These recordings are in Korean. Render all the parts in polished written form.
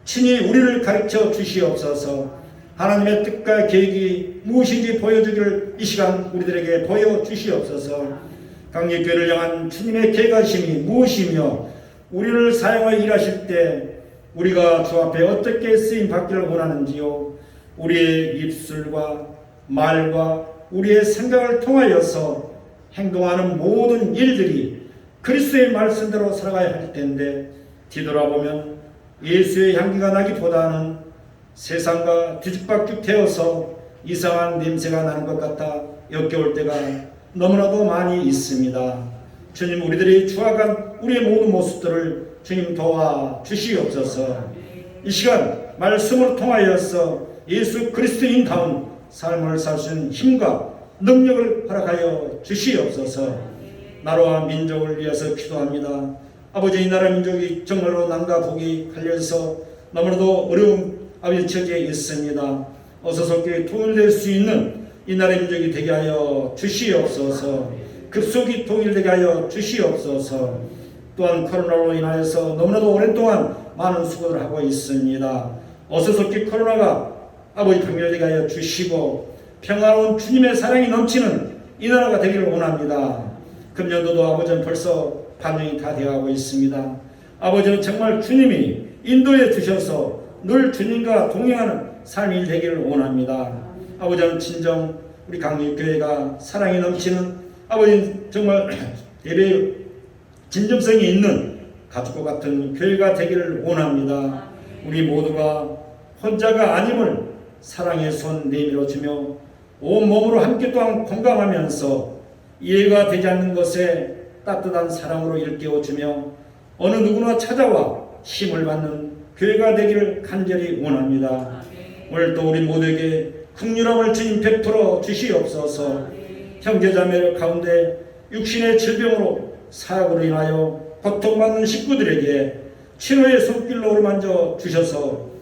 친히 우리를 가르쳐 주시옵소서. 하나님의 뜻과 계획이 무엇인지 보여주기를 이 시간 우리들에게 보여주시옵소서. 강력교회를 향한 주님의 계획하심이 무엇이며 우리를 사용하여 일하실 때 우리가 주 앞에 어떻게 쓰임 받기를 원하는지요. 우리의 입술과 말과 우리의 생각을 통하여서 행동하는 모든 일들이 그리스도의 말씀대로 살아가야 할 텐데 뒤돌아보면 예수의 향기가 나기보다는 세상과 뒤죽박죽 되어서 이상한 냄새가 나는 것 같아 역겨울 때가 너무나도 많이 있습니다. 주님, 우리들이 추악한 우리의 모든 모습들을 주님 도와주시옵소서. 이 시간 말씀으로 통하여서 예수 그리스도인다운 삶을 살 수 있는 힘과 능력을 허락하여 주시옵소서. 나라와 민족을 위해서 기도합니다. 아버지, 이 나라 민족이 정말로 남과 북이 갈려서 너무나도 어려운 처지에 있습니다. 어서속히 통일될 수 있는 이 나라 민족이 되게 하여 주시옵소서. 급속히 통일되게 하여 주시옵소서. 또한 코로나로 인하여서 너무나도 오랜 동안 많은 수고를 하고 있습니다. 어서속히 코로나가 아버지 판결되게 하여 주시고 평화로운 주님의 사랑이 넘치는 이 나라가 되기를 원합니다. 금년도도 아버지는 벌써 반영이 다 되어가고 있습니다. 아버지는 정말 주님이 인도해 주셔서 늘 주님과 동행하는 삶이 되기를 원합니다. 아버지는 진정 우리 강력교회가 사랑이 넘치는 아버지 정말 예배 진정성이 있는 가족과 같은 교회가 되기를 원합니다. 우리 모두가 혼자가 아님을 사랑의 손 내밀어주며 온몸으로 함께 또한 공감하면서 이해가 되지 않는 것에 따뜻한 사랑으로 일깨워주며 어느 누구나 찾아와 힘을 받는 교회가 되기를 간절히 원합니다. 오늘 또 우리 모두에게 긍휼함을 주님 베풀어 주시옵소서. 형제자매 가운데 육신의 질병으로 사역으로 인하여 고통받는 식구들에게 치료의 손길로 어루만져 주셔서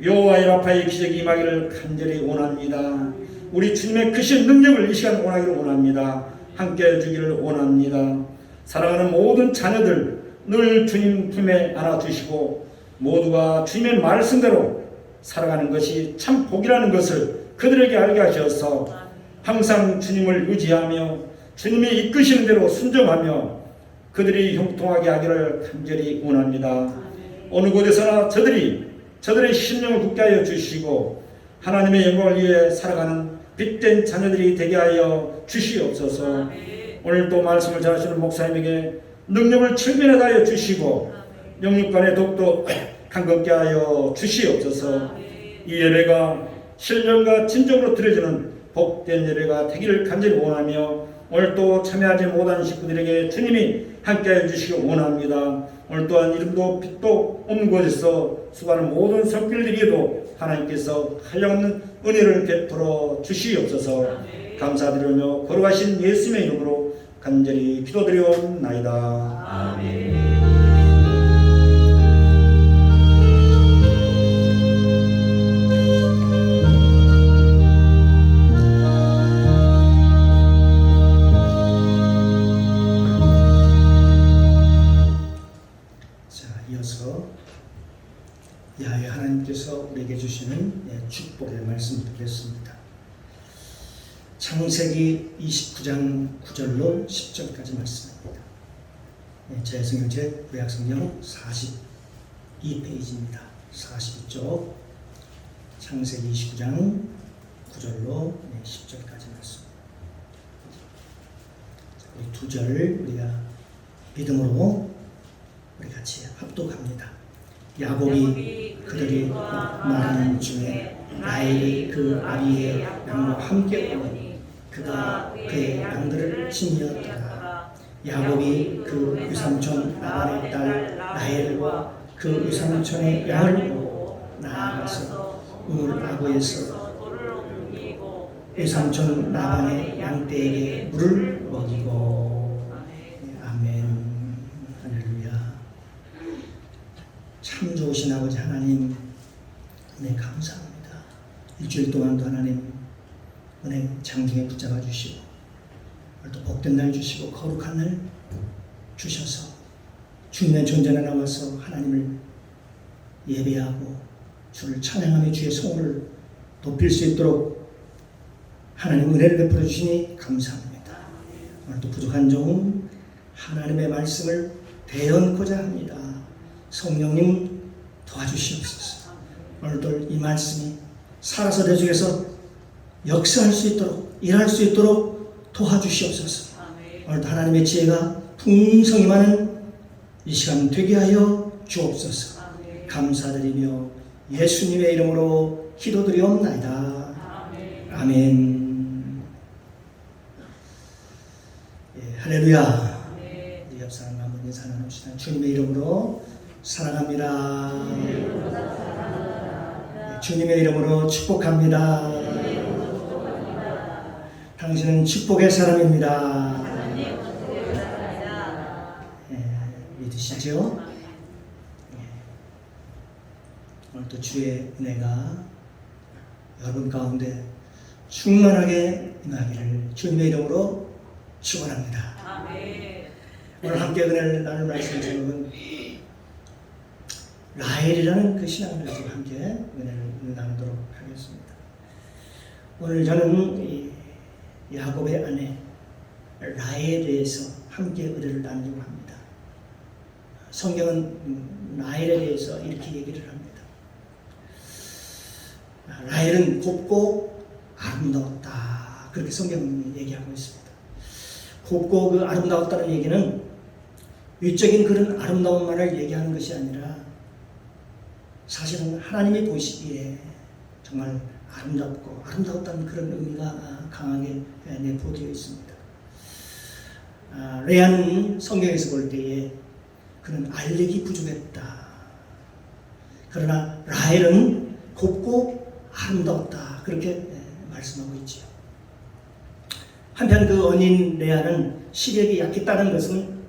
여호와의 라파의 기적이 임하기를 간절히 원합니다. 우리 주님의 크신 능력을 이 시간 원하기를 원합니다. 함께 해주기를 원합니다. 사랑하는 모든 자녀들 늘 주님 품에 안아주시고 모두가 주님의 말씀대로 살아가는 것이 참 복이라는 것을 그들에게 알게 하셔서 항상 주님을 의지하며 주님이 이끄시는 대로 순종하며 그들이 형통하게 하기를 간절히 원합니다. 어느 곳에서나 저들의 심령을 굳게 하여 주시고 하나님의 영광을 위해 살아가는 빛된 자녀들이 되게 하여 주시옵소서. 오늘 또 말씀을 전하시는 목사님에게 능력을 충만하게 하여 주시고 영육간의 독도 강건케 하여 주시옵소서. 이 예배가 신령과 진정으로 드려지는 복된 예배가 되기를 간절히 원하며 오늘 또 참여하지 못한 식구들에게 주님이 함께해 주시기 원합니다. 오늘 또한 이름도 빛도 없는 곳에서 수고하는 모든 손길들에게도 하나님께서 한량없는 은혜를 베풀어 주시옵소서. 감사드리며 거룩하신 예수님의 이름으로 간절히 기도드리옵나이다. 아멘. 야훼 하나님께서 우리에게 주시는 축복의 말씀 드리겠습니다. 창세기 29장 9절로 10절까지 말씀입니다. 제 성경책 구약성경 42페이지입니다. 42쪽 창세기 29장 9절로 10절까지 말씀. 우리 두 절 우리가 믿음으로 우리 같이 합독합니다. 야곱이 그들이 말하는 중에 라헬이 그 아비의 양과 함께 오니 그가 그의 양들을 치니었더라. 야곱이 그 유삼촌 라반의 딸 라헬과 그 유삼촌의 양을 보고 나아가서 우물 아구에서 유삼촌 라반의 양떼에게 물을 먹이고. 아멘. 참 좋으신 아버지 하나님, 은혜 감사합니다. 일주일 동안도 하나님 은혜 장중에 붙잡아 주시고 오늘도 복된 날 주시고 거룩한 날 주셔서 주님의 존재에 나와서 하나님을 예배하고 주를 찬양하며 주의 성을 높일 수 있도록 하나님 은혜를 베풀어 주시니 감사합니다. 오늘도 부족한 종 하나님의 말씀을 대언고자 합니다. 성령님 도와주시옵소서. 오늘도 이 말씀이 살아서 내 중에서 역사할 수 있도록 일할 수 있도록 도와주시옵소서. 오늘도 하나님의 지혜가 풍성히 많은 이 시간 되게 하여 주옵소서. 감사드리며 예수님의 이름으로 기도드리옵나이다. 아멘. 예, 할렐루야. 우리 옆 사람 한번 인사 나눕시다. 주님의 이름으로 사랑합니다. 예, 주님의 이름으로 축복합니다. 당신은 축복의 사람입니다. 예, 믿으시죠? 오늘도 주의 은혜가 여러분 가운데 충만하게 임하기를 주님의 이름으로 축원합니다. 오늘 함께 은혜를 나눌 말씀 제목은 라헬이라는 그 신앙을 가지고 함께 은혜를 나누도록 하겠습니다. 오늘 저는 이 야곱의 아내 라헬에 대해서 함께 은혜를 나누려고 합니다. 성경은 라헬에 대해서 이렇게 얘기를 합니다. 라헬은 곱고 아름다웠다. 그렇게 성경이 얘기하고 있습니다. 곱고 그 아름다웠다는 얘기는 외적인 그런 아름다움만을 얘기하는 것이 아니라 사실은 하나님이 보시기에 정말 아름답고 아름다웠다는 그런 의미가 강하게 내포되어 있습니다. 레아는 성경에서 볼 때에 그는 알력이 부족했다. 그러나 라헬은 곱고 아름다웠다. 그렇게 말씀하고 있지요. 한편 그 언인 레아는 시력이 약했다는 것은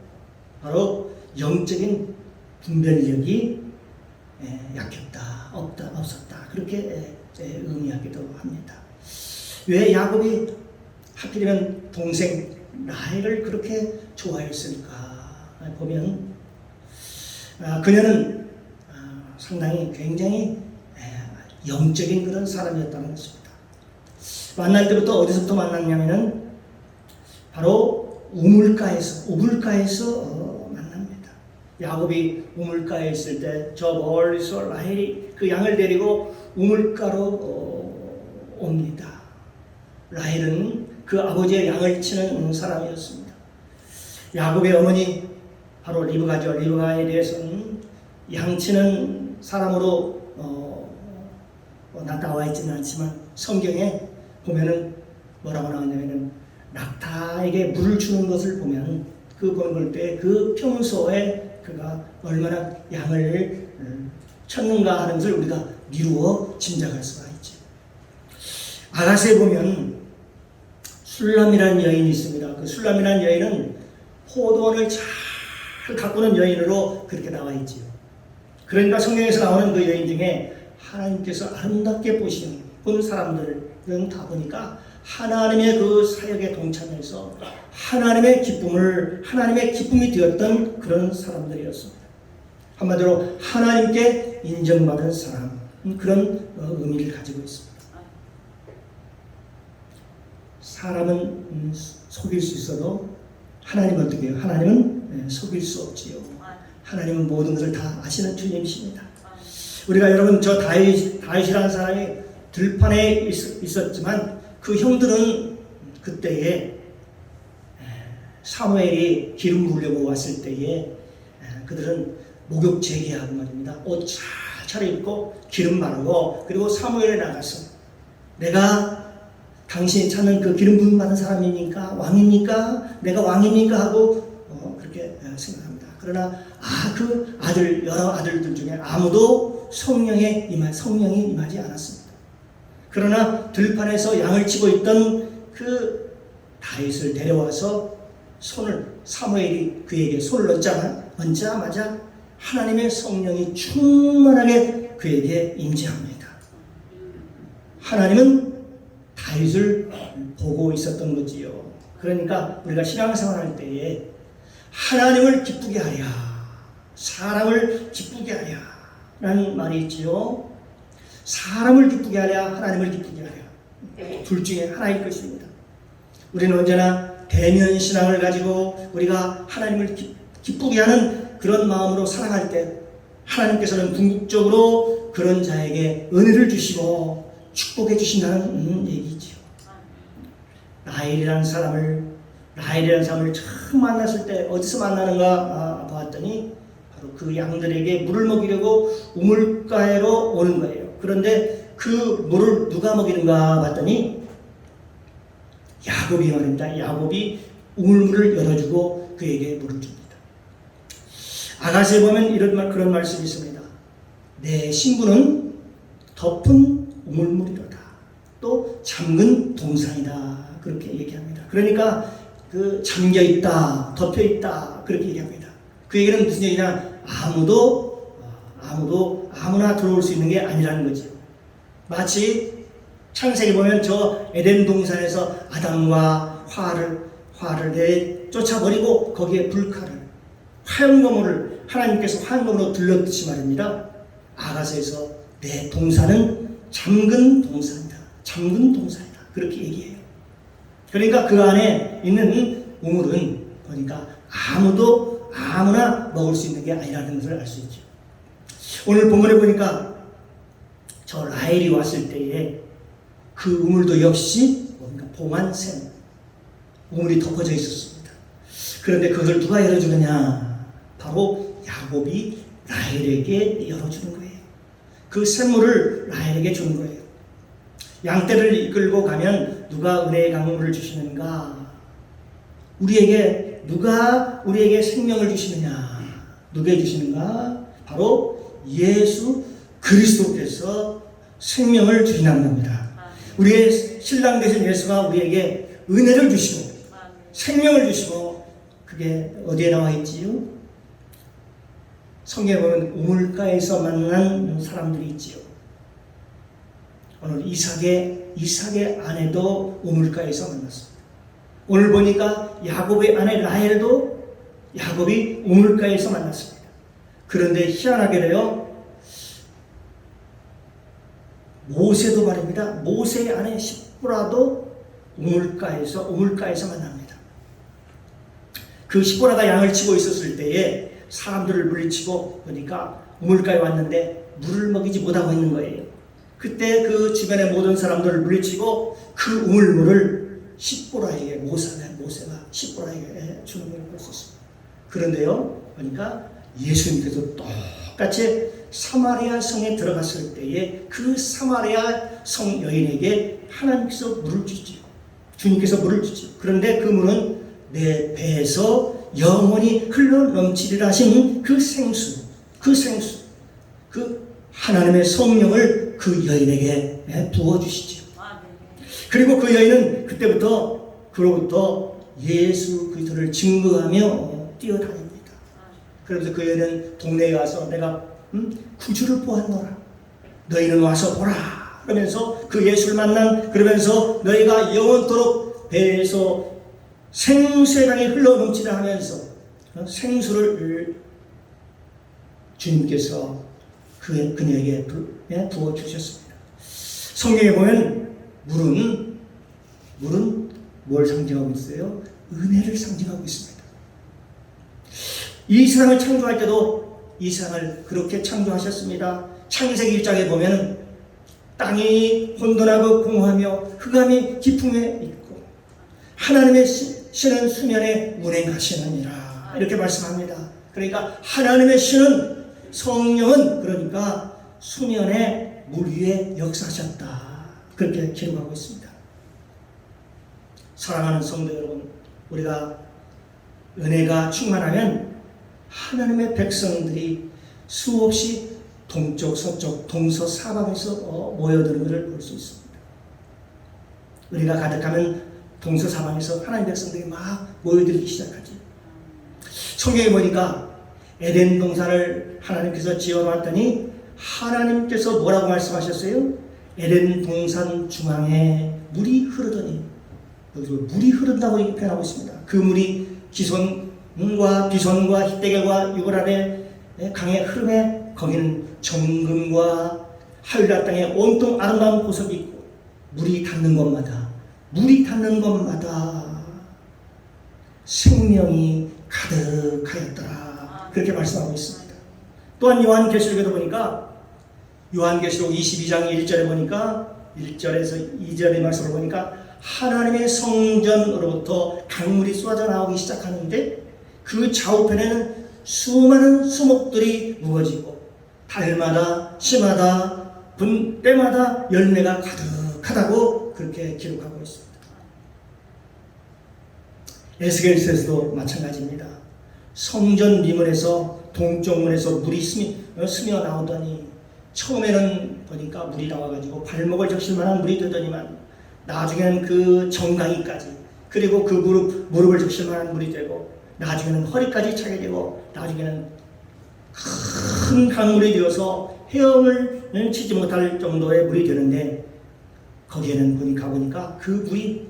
바로 영적인 분별력이 약했다, 없었다. 그렇게 의미하기도 합니다. 왜 야곱이 하필이면 동생 라헬을 그렇게 좋아했을까 보면 그녀는 상당히 굉장히 영적인 그런 사람이었다는 것입니다. 만날 때부터 어디서부터 만났냐면은 바로 우물가에서 만납니다. 야곱이 우물가에 있을 때 저 멀리서 라헬이 그 양을 데리고 우물가로 옵니다. 라헬은 그 아버지의 양을 치는 사람이었습니다. 야곱의 어머니 바로 리브가죠. 리브가에 대해서는 양치는 사람으로 나와 있지는 않지만 성경에 보면은 뭐라고 나왔냐면은 낙타에게 물을 주는 것을 보면 그 보는 때 그 평소에 그가 얼마나 양을 쳤는가 하는 것을 우리가 미루어 짐작할 수가 있죠. 아가스에 보면 술람이라는 여인이 있습니다. 그 술람이라는 여인은 포도원을 잘 가꾸는 여인으로 그렇게 나와 있지요. 그러니까 성경에서 나오는 그 여인 중에 하나님께서 아름답게 본 사람들은 다 보니까 하나님의 그 사역에 동참해서 하나님의 기쁨이 되었던 그런 사람들이었습니다. 한마디로 하나님께 인정받은 사람, 그런 의미를 가지고 있습니다. 사람은 속일 수 있어도 하나님은 어떻게 해요? 하나님은 속일 수 없지요. 하나님은 모든 것을 다 아시는 주님이십니다. 우리가 여러분 저 다윗이라는 사람이 들판에 있었지만 그 형들은 그때에 사무엘이 기름 부으려고 왔을 때에 그들은 목욕 재개하고 말입니다. 옷 잘 차려입고 기름 바르고 그리고 사무엘에 나가서 내가 당신이 찾는 그 기름 부음 받은 사람입니까? 왕입니까? 내가 왕입니까? 하고 그렇게 생각합니다. 그러나 그 여러 아들들 중에 아무도 성령이 임하지 않았습니다. 그러나 들판에서 양을 치고 있던 그 다윗을 데려와서 사무엘이 그에게 손을 얹자마자 하나님의 성령이 충만하게 그에게 임재합니다. 하나님은 다윗을 보고 있었던 거지요. 그러니까 우리가 신앙생활할 때에 하나님을 기쁘게 하랴, 사람을 기쁘게 하랴, 라는 말이 있지요. 사람을 기쁘게 하랴 하나님을 기쁘게 하랴, 둘 중에 하나일 것입니다. 우리는 언제나 대면 신앙을 가지고 우리가 하나님을 기쁘게 하는 그런 마음으로 살아갈 때 하나님께서는 궁극적으로 그런 자에게 은혜를 주시고 축복해 주신다는 얘기지요. 라헬이라는 사람을 처음 만났을 때 어디서 만나는가 보았더니 바로 그 양들에게 물을 먹이려고 우물가에로 오는 거예요. 그런데 그 물을 누가 먹이는가 봤더니 야곱이 말입니다. 야곱이 우물물을 열어주고 그에게 물을 줍니다. 아가서에 보면 그런 말씀이 있습니다. 내 신부는 덮은 우물물이로다. 또 잠근 동산이다. 그렇게 얘기합니다. 그러니까 그 잠겨있다, 덮여있다 그렇게 얘기합니다. 그 얘기는 무슨 얘기냐? 아무나 들어올 수 있는 게 아니라는 거죠. 마치 창세기 보면 저 에덴 동산에서 아담과 화를 내쫓아버리고 거기에 불칼을 화염검을 하나님께서 화염검으로 들렸듯이 말입니다. 아가서에서 내 동산은 잠근 동산이다. 그렇게 얘기해요. 그러니까 그 안에 있는 우물은 보니까 아무나 먹을 수 있는 게 아니라는 것을 알 수 있죠. 오늘 본문에 보니까 저 라헬이 왔을 때에 그 우물도 역시 뭔가 봉한 샘, 우물이 덮어져 있었습니다. 그런데 그걸 누가 열어주느냐? 바로 야곱이 라헬에게 열어주는 거예요. 그 샘물을 라헬에게 주는 거예요. 양떼를 이끌고 가면 누가 은혜의 강물을 주시는가? 누가 우리에게 생명을 주시느냐? 누가 주시는가? 바로 예수 그리스도께서 생명을 주시는 겁니다. 우리의 신랑 되신 예수가 우리에게 은혜를 주시고 생명을 주시고, 그게 어디에 나와 있지요? 성경에 보면 우물가에서 만난 사람들이 있지요. 오늘 이삭의 아내도 우물가에서 만났습니다. 오늘 보니까 야곱의 아내 라헬도 야곱이 우물가에서 만났습니다. 그런데 희한하게도요, 모세도 말입니다. 모세의 아내 십보라도 우물가에서 만납니다. 그 십보라가 양을 치고 있었을 때에 사람들을 물리치고 보니까 우물가에 왔는데 물을 먹이지 못하고 있는 거예요. 그때 그 주변의 모든 사람들을 물리치고 그 우물물을 십보라에게 모세가 십보라에게 주는 걸 볼 수 있습니다. 그런데요, 보니까 예수님께서 똑같이 사마리아 성에 들어갔을 때에 그 사마리아 성 여인에게 하나님께서 물을 주지요. 주님께서 물을 주지요. 그런데 그 물은 내 배에서 영원히 흘러 넘치리라 하신 그 생수, 그 하나님의 성령을 그 여인에게 부어주시죠. 그리고 그 여인은 그로부터 예수 그리스도를 증거하며 뛰어다닙니다. 그러면서 그 여인은 동네에 가서 내가 구주를 보았노라, 너희는 와서 보라 그러면서 그 예수를 그러면서 너희가 영원토록 배에서 생수의 강이 흘러 넘치다 하면서 생수를 주님께서 그녀에게 부어주셨습니다. 성경에 보면 물은 뭘 상징하고 있어요? 은혜를 상징하고 있습니다. 이 세상을 창조할 때도 이 세상을 그렇게 창조하셨습니다. 창세기 1장에 보면 땅이 혼돈하고 공허하며 흑암이 깊음에 있고 하나님의 신은 수면에 운행하시느니라, 이렇게 말씀합니다. 그러니까 하나님의 신은, 성령은 그러니까 수면에 물 위에 역사하셨다, 그렇게 기록하고 있습니다. 사랑하는 성도 여러분, 우리가 은혜가 충만하면 하나님의 백성들이 수없이 동쪽, 서쪽, 동서사방에서 모여드는 것을 볼 수 있습니다. 우리가 가득하면 동서사방에서 하나님의 백성들이 막 모여들기 시작하지. 성경에 보니까 에덴 동산을 하나님께서 지어놨더니 하나님께서 뭐라고 말씀하셨어요? 에덴 동산 중앙에 물이 흐르더니, 물이 흐른다고 표현하고 있습니다. 그 물이 기손과 비손과 히데겔과 유브라데 강의 흐름에 거기는 정금과 하늘나라 땅에 온통 아름다운 보석이 있고 물이 닿는 곳마다 생명이 가득하였더라. 그렇게 말씀하고 있습니다. 또한 요한계시록에도 보니까 요한계시록 22장 1절에 보니까 1절에서 2절의 말씀을 보니까 하나님의 성전으로부터 강물이 쏟아져 나오기 시작하는데 그 좌우편에는 수많은 수목들이 우거지고 달마다 시마다 때마다 열매가 가득하다고 그렇게 기록하고 있습니다. 에스겔서에서도 마찬가지입니다. 성전 미문에서 동쪽 문에서 물이 스며 나오더니 처음에는 보니까 물이 나와가지고 발목을 적실 만한 물이 되더니만 나중에는 그 정강이까지 그리고 그 무릎을 적실 만한 물이 되고 나중에는 허리까지 차게 되고 나중에는 큰 강물이 되어서 헤엄을 치지 못할 정도의 물이 되는데 거기에는 가보니까 그 물이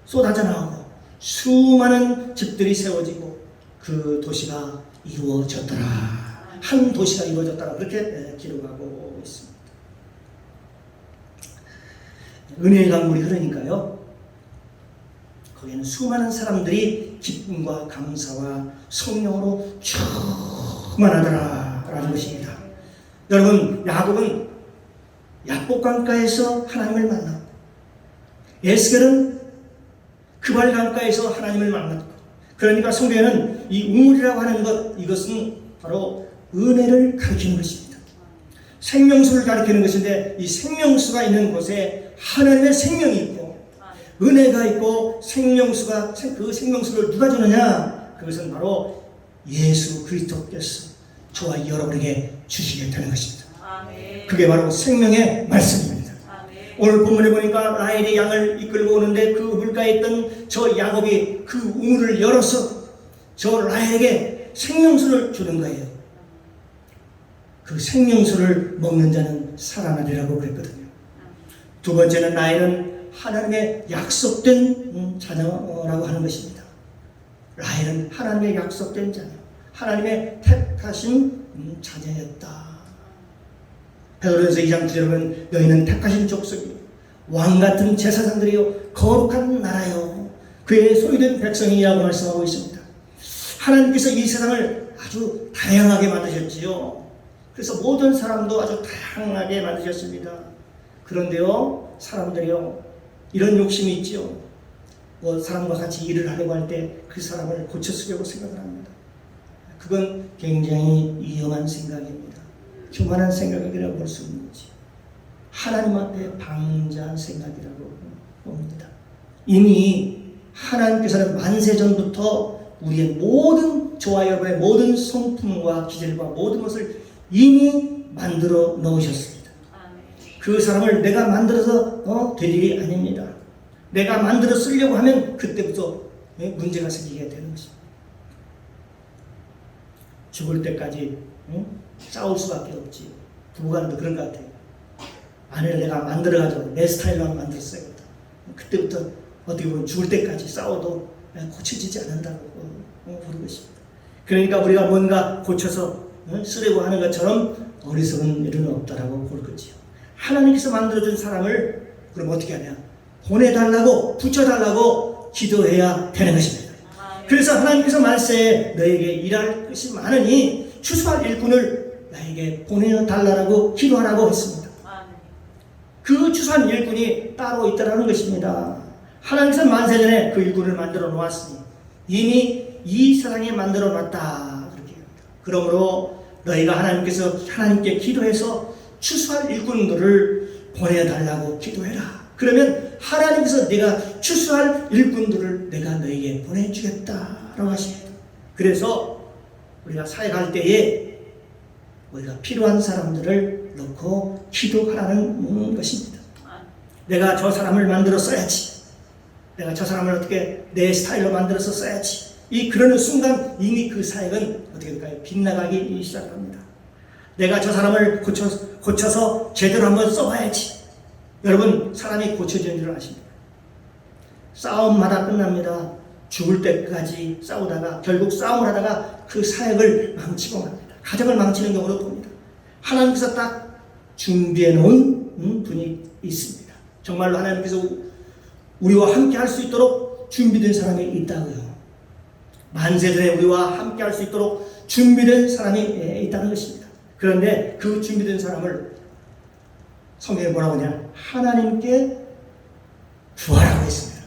쏟아져 나오고 수많은 집들이 세워지고 그 도시가 이루어졌더라. 한 도시가 이루어졌더라. 그렇게 기록하고 있습니다. 은혜의 강물이 흐르니까요. 거기에는 수많은 사람들이 기쁨과 감사와 성령으로 충만하더라 라는 것입니다. 여러분, 야곱은 약복강가에서 하나님을 만났고 에스겔은 그발강가에서 하나님을 만났고 그러니까 성경에는 이 우물이라고 하는 이것은 바로 은혜를 가리키는 것입니다. 생명수를 가리키는 것인데 이 생명수가 있는 곳에 하나님의 생명이 있고 은혜가 있고 생명수가 그 생명수를 누가 주느냐? 그것은 바로 예수 그리스도께서 저와 여러분에게 주시게 되는 것입니다. 그게 바로 생명의 말씀입니다. 오늘 본문에 보니까 라헬이 양을 이끌고 오는데 그 물가에 있던 저 야곱이 그 우물을 열어서 저 라헬에게 생명수를 주는 거예요. 그 생명수를 먹는 자는 살아나리라고 그랬거든요. 두 번째는 라헬은 하나님의 약속된 자녀라고 하는 것입니다. 라헬은 하나님의 약속된 자녀, 하나님의 택하신 자녀였다. 베드로전서 2장 9절에 보면 너희는 택하신 족속이요 왕같은 제사장들이요 거룩한 나라요 그의 소유된 백성이라고 말씀하고 있습니다. 하나님께서 이 세상을 아주 다양하게 만드셨지요. 그래서 모든 사람도 아주 다양하게 만드셨습니다. 그런데요, 사람들이요 이런 욕심이 있지요. 사람과 같이 일을 하려고 할 때 그 사람을 고쳐쓰려고 생각을 합니다. 그건 굉장히 위험한 생각입니다. 교만한 생각이라고 볼 수 있는 거지. 하나님 앞에 방자한 생각이라고 봅니다. 이미 하나님께서는 만세전부터 우리의 모든 저와 여러분의 모든 성품과 기질과 모든 것을 이미 만들어 놓으셨습니다. 그 사람을 내가 만들어서 될 일이 아닙니다. 내가 만들어 쓰려고 하면 그때부터 문제가 생기게 되는 것입니다. 죽을 때까지 싸울 수밖에 없지. 부부간도 그런 것 같아요. 아내를 내가 만들어가지고 내 스타일로 만들었어야겠다. 그때부터 어떻게 보면 죽을 때까지 싸워도 고쳐지지 않는다고 보는 것입니다. 그러니까 우리가 뭔가 고쳐서 쓰려고 하는 것처럼 어리석은 일은 없다라고 볼 거지요. 하나님께서 만들어준 사람을 그럼 어떻게 하냐? 보내달라고 붙여달라고 기도해야 되는 것입니다. 그래서 하나님께서 말세에 너에게 일할 것이 많으니 추수할 일꾼을 나에게 보내달라고 기도하라고 했습니다. 그 추수한 일꾼이 따로 있다는 것입니다. 하나님께서 만세전에 그 일꾼을 만들어 놓았으니 이미 이 세상에 만들어 놨다. 그렇게 합니다. 그러므로 너희가 하나님께 기도해서 추수할 일꾼들을 보내달라고 기도해라. 그러면 하나님께서 내가 추수할 일꾼들을 내가 너에게 보내주겠다라고 하십니다. 그래서 우리가 사역할 때에 우리가 필요한 사람들을 넣고 기도하라는 것입니다. 내가 저 사람을 만들어 써야지. 내가 저 사람을 어떻게 내 스타일로 만들어서 써야지. 그러는 순간 이미 그 사역은 어떻게 될까요? 빗나가기 시작합니다. 내가 저 사람을 고쳐서 제대로 한번 써봐야지. 여러분, 사람이 고쳐지는 줄 아십니까? 싸움마다 끝납니다. 죽을 때까지 싸우다가 결국 싸움을 하다가 그 사역을 망치고 맙니다. 가정을 망치는 경우도 봅니다. 하나님께서 딱 준비해 놓은 분이 있습니다. 정말로 하나님께서 우리와 함께 할 수 있도록 준비된 사람이 있다고요. 만세전에 우리와 함께 할 수 있도록 준비된 사람이 있다는 것입니다. 그런데 그 준비된 사람을 성경에 뭐라고 하냐? 하나님께 구하라고 했습니다.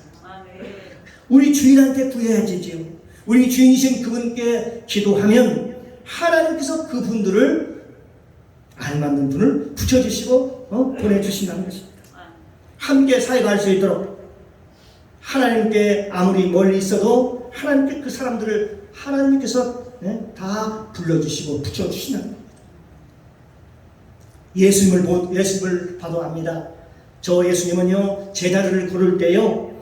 우리 주인한테 구해야지요. 우리 주인이신 그분께 기도하면 하나님께서 그분들을 알맞는 분을 붙여주시고 보내주신다는 것입니다. 함께 사역할 수 있도록 하나님께 아무리 멀리 있어도 하나님께 그 사람들을 하나님께서 다 불러주시고 붙여주신다는 겁니다. 예수님을 봐도 압니다. 저 예수님은요, 제자들을 고를 때요,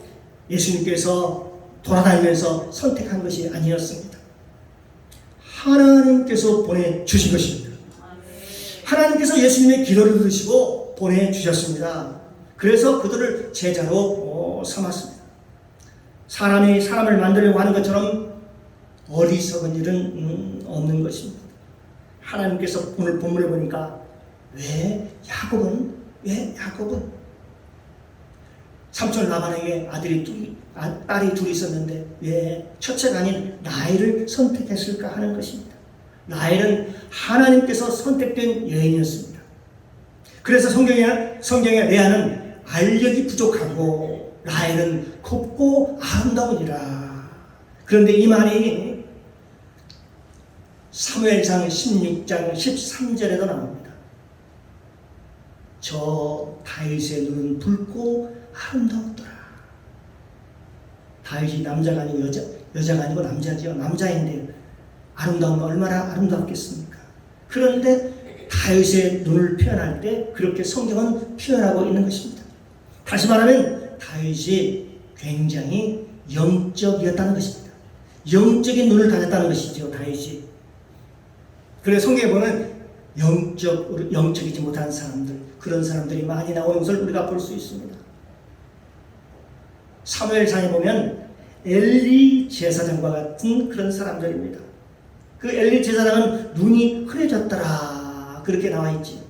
예수님께서 돌아다니면서 선택한 것이 아니었습니다. 하나님께서 보내주신 것입니다. 하나님께서 예수님의 기도를 들으시고 보내주셨습니다. 그래서 그들을 제자로 삼았습니다. 사람이 사람을 만들려고 하는 것처럼 어리석은 일은 없는 것입니다. 하나님께서 오늘 본문을 보니까 왜 야곱은 삼촌 라반에게 딸이 둘이 있었는데 왜 첫째가 아닌 라헬을 선택했을까 하는 것입니다. 라헬은 하나님께서 선택된 여인이었습니다. 그래서 성경에 레아는 알력이 부족하고 라헬은 곱고 아름다우니라. 그런데 이 말이 사무엘상 16장 13절에도 나옵니다. 저 다윗의 눈은 붉고 아름다웠더라. 다윗이 남자가 아니고 여자가 아니고 남자지요. 남자인데 아름다운 거 얼마나 아름답겠습니까? 그런데 다윗의 눈을 표현할 때 그렇게 성경은 표현하고 있는 것입니다. 다시 말하면 다윗이 굉장히 영적이었다는 것입니다. 영적인 눈을 가졌다는 것이죠, 다윗이. 그래서 성경에 보면 영적이지 못한 사람들, 그런 사람들이 많이 나오는 것을 우리가 볼 수 있습니다. 사무엘상에 보면 엘리 제사장과 같은 그런 사람들입니다. 그 엘리 제사장은 눈이 흐려졌더라, 그렇게 나와 있지.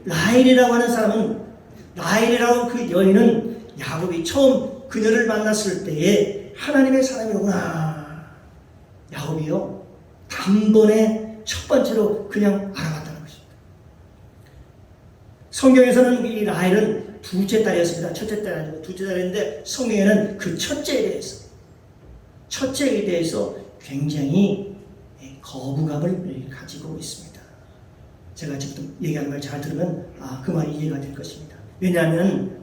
라헬이라고 하는 사람은, 라헬이라고 그 여인은 야곱이 처음 그녀를 만났을 때에 하나님의 사람이로구나, 야곱이요 단번에 첫 번째로 그냥 알아봤다는 것입니다. 성경에서는 이 라헬은 둘째 딸이었습니다. 첫째 딸이 아니고 둘째 딸인데 성경에는 그 첫째에 대해서 굉장히 거부감을 가지고 있습니다. 제가 지금 얘기하는 걸 잘 들으면 그 말이 이해가 될 것입니다. 왜냐하면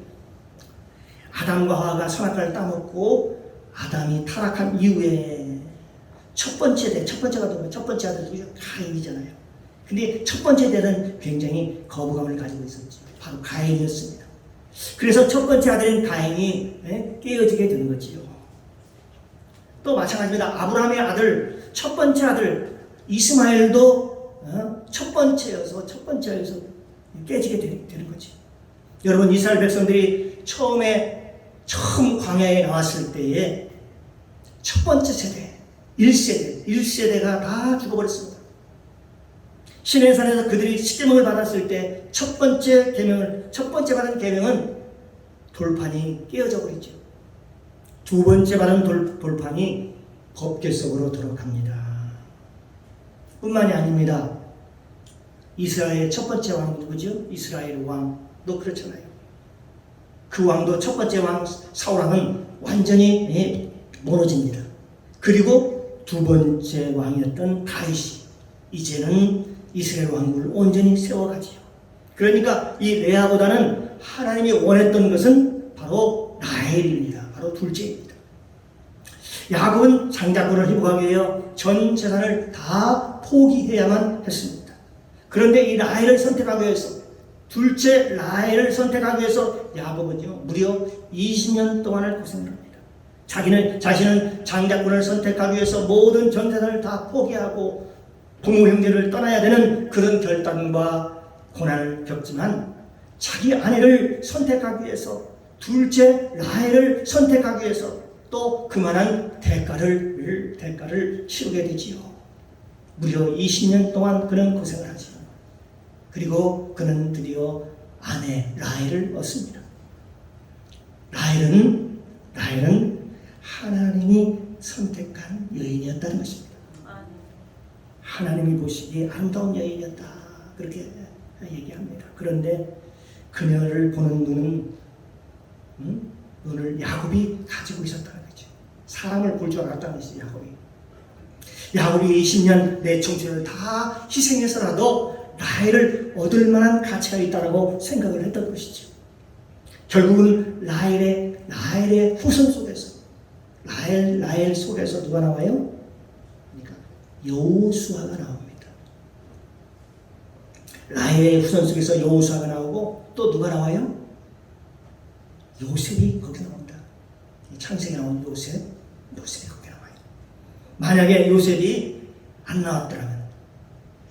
아담과 하와가 선악과를 따먹고 아담이 타락한 이후에 첫 번째 아들이 가인이잖아요. 근데 첫 번째 아들은 굉장히 거부감을 가지고 있었죠. 바로 가인이었습니다. 그래서 첫 번째 아들인 가인이 깨어지게 되는 거지요. 또 마찬가지입니다. 아브라함의 아들, 첫 번째 아들 이스마엘도 첫 번째여서 깨지게 되는 거지. 여러분, 이스라엘 백성들이 처음 광야에 나왔을 때에 첫 번째 세대, 1세대가 다 죽어버렸습니다. 시내산에서 그들이 십계명을 받았을 때 첫 번째 받은 계명은 돌판이 깨어져 버리죠. 두 번째 받은 돌판이 법궤 속으로 들어갑니다. 뿐만이 아닙니다. 이스라엘의 첫 번째 왕이 누구죠? 이스라엘 왕도 그렇잖아요. 그 왕도 첫 번째 왕 사울왕은 완전히 무너집니다. 그리고 두 번째 왕이었던 다윗이 이제는 이스라엘 왕국을 온전히 세워가지요. 그러니까 이 레아보다는 하나님이 원했던 것은 바로 라헬입니다. 바로 둘째입니다. 야곱은 장자권을 회복하기 위하여 전 재산을 다 포기해야만 했습니다. 그런데 이 라헬을 선택하기 위해서, 둘째 라헬을 선택하기 위해서 야곱은요 무려 20년 동안을 고생합니다. 자신은 장자권을 선택하기 위해서 모든 전 재산을 다 포기하고 부모 형제를 떠나야 되는 그런 결단과 고난을 겪지만 자기 아내를 선택하기 위해서, 둘째 라헬을 선택하기 위해서 또 그만한 대가를 치르게 되지요. 무려 20년 동안 그는 고생을 하죠. 그리고 그는 드디어 아내 라헬을 얻습니다. 라헬은 하나님이 선택한 여인이었다는 것입니다. 하나님이 보시기에 아름다운 여인이었다, 그렇게 얘기합니다. 그런데 그녀를 보는 눈을 야곱이 가지고 있었다는 거죠. 사람을 볼 줄 알았다는 것이죠. 야곱이 20년 내 청춘을 다 희생해서라도 라헬을 얻을 만한 가치가 있다고 생각을 했던 것이죠. 결국은 라헬의 후손 속에서 라헬 속에서 누가 나와요? 그러니까 여호수아가 나옵니다. 라헬의 후손 속에서 여호수아가 나오고 또 누가 나와요? 요셉이 거기 나옵니다. 창세기에 나온 요셉이 거기 나와요. 만약에 요셉이 안 나왔더라면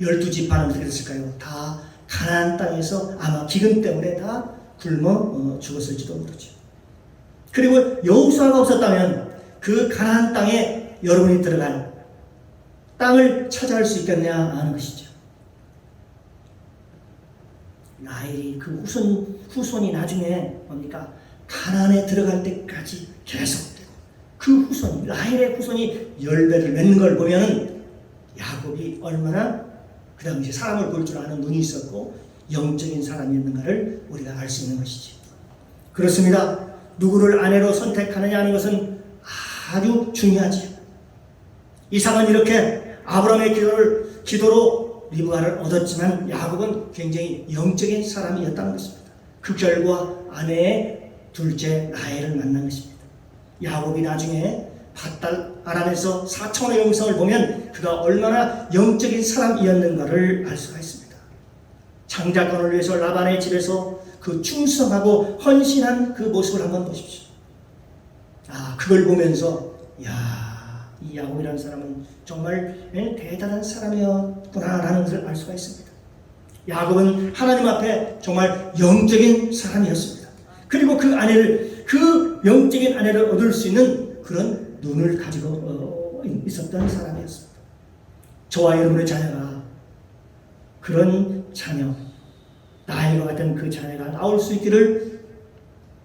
12지파는 어떻게 됐을까요? 다 가나안 땅에서 아마 기근 때문에 다 굶어 죽었을지도 모르죠. 그리고 여호수아가 없었다면 그 가나안 땅에 여러분이 들어갈 땅을 차지할 수 있겠냐 하는 것이죠. 라헬이 그 후손이 나중에 뭡니까? 가나안에 들어갈 때까지 계속되고 그 후손, 라헬의 후손이 열배를 맺는 걸 보면은 야곱이 얼마나 그 당시 사람을 볼 줄 아는 눈이 있었고 영적인 사람이었는가를 우리가 알 수 있는 것이지. 그렇습니다. 누구를 아내로 선택하느냐 하는 것은 아주 중요하지요. 이삭은 이렇게 아브라함의 기도로 리브가를 얻었지만 야곱은 굉장히 영적인 사람이었다는 것입니다. 그 결과 아내의 둘째 라헬을 만난 것입니다. 야곱이 나중에 밧달 아람에서 4천의 영성을 보면 그가 얼마나 영적인 사람이었는가를 알 수가 있습니다. 장자권을 위해서 라반의 집에서 그 충성하고 헌신한 그 모습을 한번 보십시오. 그걸 보면서 이 야곱이라는 사람은 정말 대단한 사람이었구나라는 것을 알 수가 있습니다. 야곱은 하나님 앞에 정말 영적인 사람이었습니다. 그리고 그 영적인 아내를 얻을 수 있는 그런 눈을 가지고 있었던 사람이었습니다. 저와 여러분의 자녀가 그런 자녀, 라헬과 같은 그 자녀가 나올 수 있기를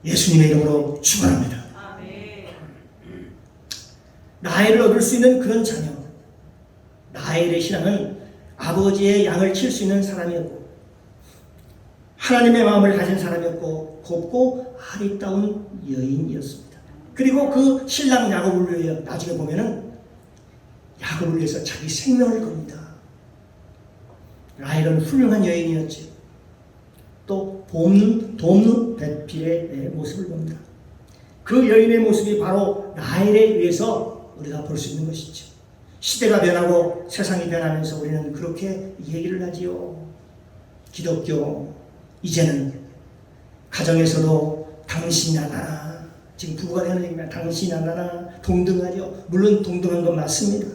예수님의 이름으로 축원합니다. 라헬을 얻을 수 있는 그런 자녀, 라헬의 신앙은 아버지의 양을 칠 수 있는 사람이었고 하나님의 마음을 가진 사람이었고 곱고 아리따운 여인이었습니다. 그리고 그 신랑 야곱을 위해 나중에 보면은 야곱을 위해서 자기 생명을 겁니다. 라헬은 훌륭한 여인이었지. 또 돕는 배필의 모습을 봅니다. 그 여인의 모습이 바로 라헬에 의해서 우리가 볼 수 있는 것이죠. 시대가 변하고 세상이 변하면서 우리는 그렇게 얘기를 하지요. 기독교, 이제는 가정에서도 당신이나 나나, 지금 부부가 되는 얘기면 당신이나 나나 동등하죠. 물론 동등한 건 맞습니다.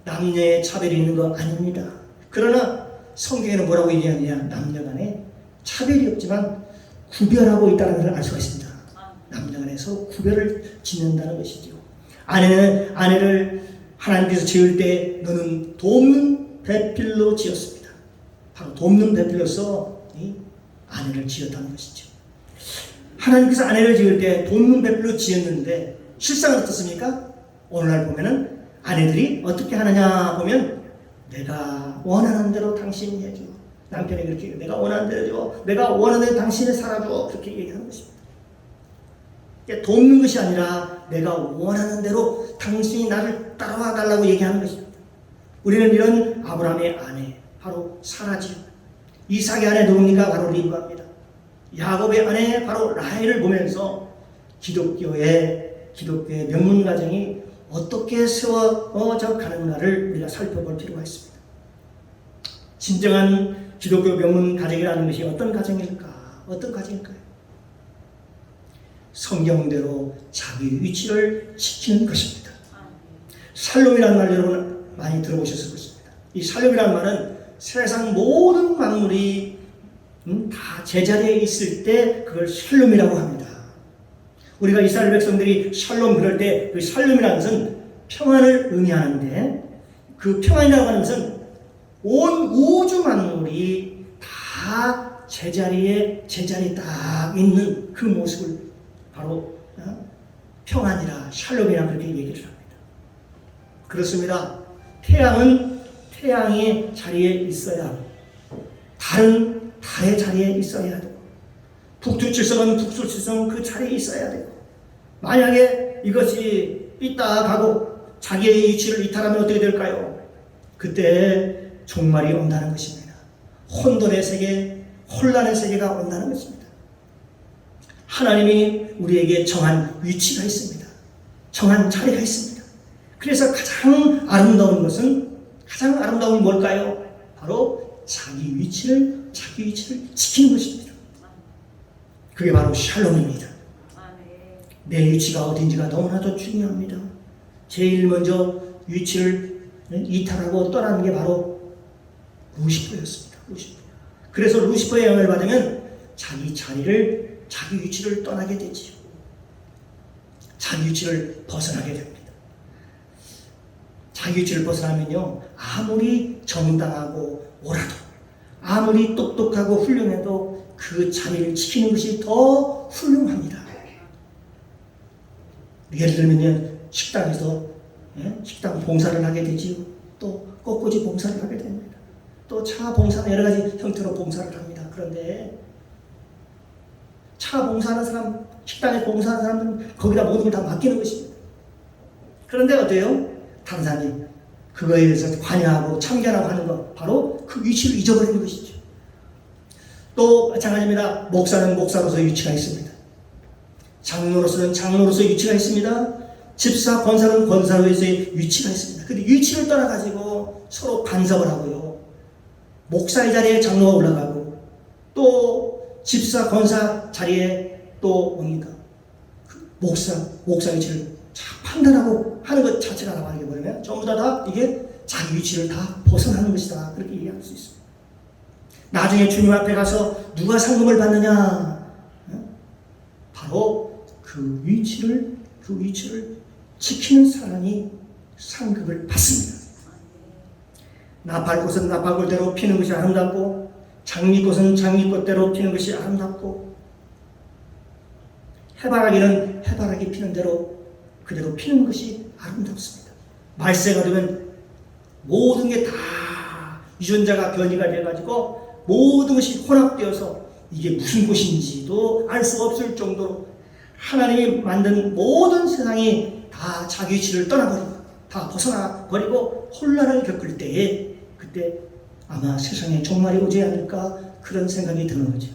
남녀의 차별이 있는 거 아닙니다. 그러나 성경에는 뭐라고 얘기하느냐? 남녀 간에 차별이 없지만 구별하고 있다는 걸 알 수가 있습니다. 남녀 간에서 구별을 짓는다는 것이죠. 아내를 하나님께서 지을 때 너는 돕는 배필로 지었습니다. 바로 돕는 배필로서 이 아내를 지었다는 것이죠. 하나님께서 아내를 지을 때 돕는 배필로 지었는데 실상은 어떻습니까? 오늘날 보면은 아내들이 어떻게 하느냐 보면 내가 원하는 대로 당신이 해줘. 남편이 그렇게 내가 원하는 대로 해줘. 내가 원하는 대로 당신을 살아줘. 그렇게 얘기하는 것입니다. 돕는 것이 아니라 내가 원하는 대로 당신이 나를 따라와 달라고 얘기하는 것입니다. 우리는 이런 아브라함의 아내 바로 사라지요. 이삭의 아내 누굽니까? 바로 리브가입니다. 야곱의 아내 바로 라헬을 보면서 기독교의 명문 가정이 어떻게 세워져 가는가를 우리가 살펴볼 필요가 있습니다. 진정한 기독교 명문 가정이라는 것이 어떤 가정일까? 어떤 가정일까요? 성경대로 자기 위치를 지키는 것입니다. 살롬이라는 말 여러분 많이 들어보셨을 것입니다. 이 살롬이라는 말은 세상 모든 만물이 다 제자리에 있을 때 그걸 샬롬이라고 합니다. 우리가 이스라엘 백성들이 샬롬 그럴 때 그 샬롬이라는 것은 평안을 의미하는데 그 평안이라고 하는 것은 온 우주 만물이 다 제자리에 딱 있는 그 모습을 바로 평안이라 샬롬이라 그렇게 얘기를 합니다. 그렇습니다. 태양은 태양의 자리에 있어야 하고, 달은 달의 자리에 있어야 되고, 북두칠성은 북두칠성 그 자리에 있어야 되고, 만약에 이것이 삐딱하고 자기의 위치를 이탈하면 어떻게 될까요? 그때 종말이 온다는 것입니다. 혼돈의 세계, 혼란의 세계가 온다는 것입니다. 하나님이 우리에게 정한 위치가 있습니다. 정한 자리가 있습니다. 그래서 가장 아름다운 뭘까요? 바로 자기 위치를 지키는 것입니다. 그게 바로 샬롬입니다. 내 위치가 어딘지가 너무나도 중요합니다. 제일 먼저 위치를 이탈하고 떠나는 게 바로 루시퍼였습니다. 그래서 루시퍼의 영향을 받으면 자기 위치를 떠나게 되지요. 자기 위치를 벗어나게 됩니다. 자기 위치를 벗어나면요, 아무리 정당하고 옳아도, 아무리 똑똑하고 훌륭해도 그 자리를 지키는 것이 더 훌륭합니다. 예를 들면요, 식당에서 식당 봉사를 하게 되지요. 또 꽃꽂이 봉사를 하게 됩니다. 또 차 봉사나 여러 가지 형태로 봉사를 합니다. 그런데 차 봉사하는 사람, 식당에 봉사하는 사람들은 거기다 모든 걸 다 맡기는 것입니다. 그런데 어때요? 다른 사람이 그거에 대해서 관여하고 참견하고 하는 것, 바로 그 위치를 잊어버리는 것이죠. 또 마찬가지입니다. 목사는 목사로서의 위치가 있습니다. 장로로서는 장로로서의 위치가 있습니다. 집사, 권사는 권사로서의 위치가 있습니다. 근데 위치를 떠나가지고 서로 간섭을 하고요. 목사의 자리에 장로가 올라가고, 또 집사, 권사 자리에 또 뭡니까? 그 목사 위치를 판단하고 하는 것 자체가 나와게 보면 전부 다 이게 자기 위치를 다 벗어나는 것이다. 그렇게 이해할 수 있습니다. 나중에 주님 앞에 가서 누가 상급을 받느냐? 바로 그 위치를 지키는 사람이 상급을 받습니다. 나팔꽃은 나팔꽃대로 피는 것이 아름답고, 장미꽃은 장미꽃대로 피는 것이 아름답고, 해바라기는 해바라기 피는 대로 그대로 피는 것이 아름답습니다. 말세가 되면 모든 게 다 유전자가 변이가 돼가지고 모든 것이 혼합되어서 이게 무슨 곳인지도 알 수 없을 정도로 하나님이 만든 모든 세상이 다 자기 위치를 떠나버리고 다 벗어나버리고 혼란을 겪을 때에, 그때 아마 세상에 종말이 오지 않을까 그런 생각이 드는 거죠.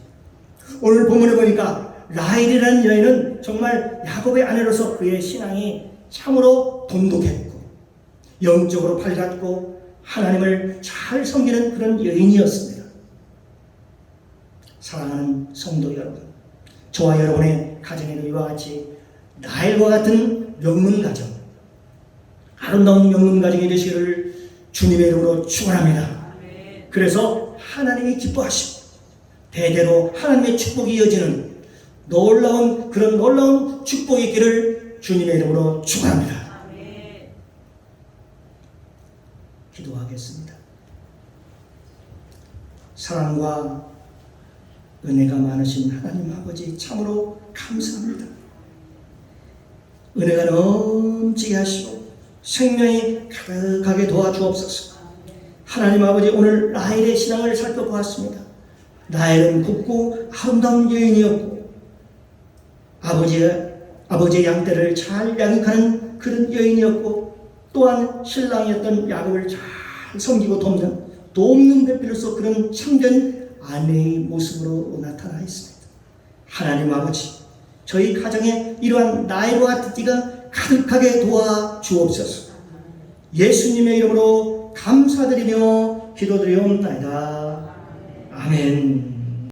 오늘 본문에 보니까 라헬이라는 여인은 정말 야곱의 아내로서 그의 신앙이 참으로 돈독했고 영적으로 밝았고 하나님을 잘 섬기는 그런 여인이었습니다. 사랑하는 성도 여러분, 저와 여러분의 가정에도 이와 같이 라헬과 같은 명문 가정, 아름다운 명문 가정이 되시기를 주님의 이름으로 축원합니다. 그래서 하나님이 기뻐하시고 대대로 하나님의 축복이 이어지는 그런 놀라운 축복이 있기를 주님의 이름으로 축원합니다. 기도하겠습니다. 사랑과 은혜가 많으신 하나님 아버지, 참으로 감사합니다. 은혜가 넘치게 하시고 생명이 가득하게 도와주옵소서. 하나님 아버지, 오늘 라헬의 신앙을 살펴보았습니다. 라헬은 굽고 아름다운 여인이었고 아버지의 양떼를 잘 양육하는 그런 여인이었고, 또한 신랑이었던 야곱을 잘 섬기고 돕는 배필로서 그런 참된 아내의 모습으로 나타나 있습니다. 하나님 아버지, 저희 가정에 이러한 라헬과 같은 띠가 가득하게 도와주옵소서. 예수님의 이름으로 감사드리며 기도드리옵나이다. 아멘.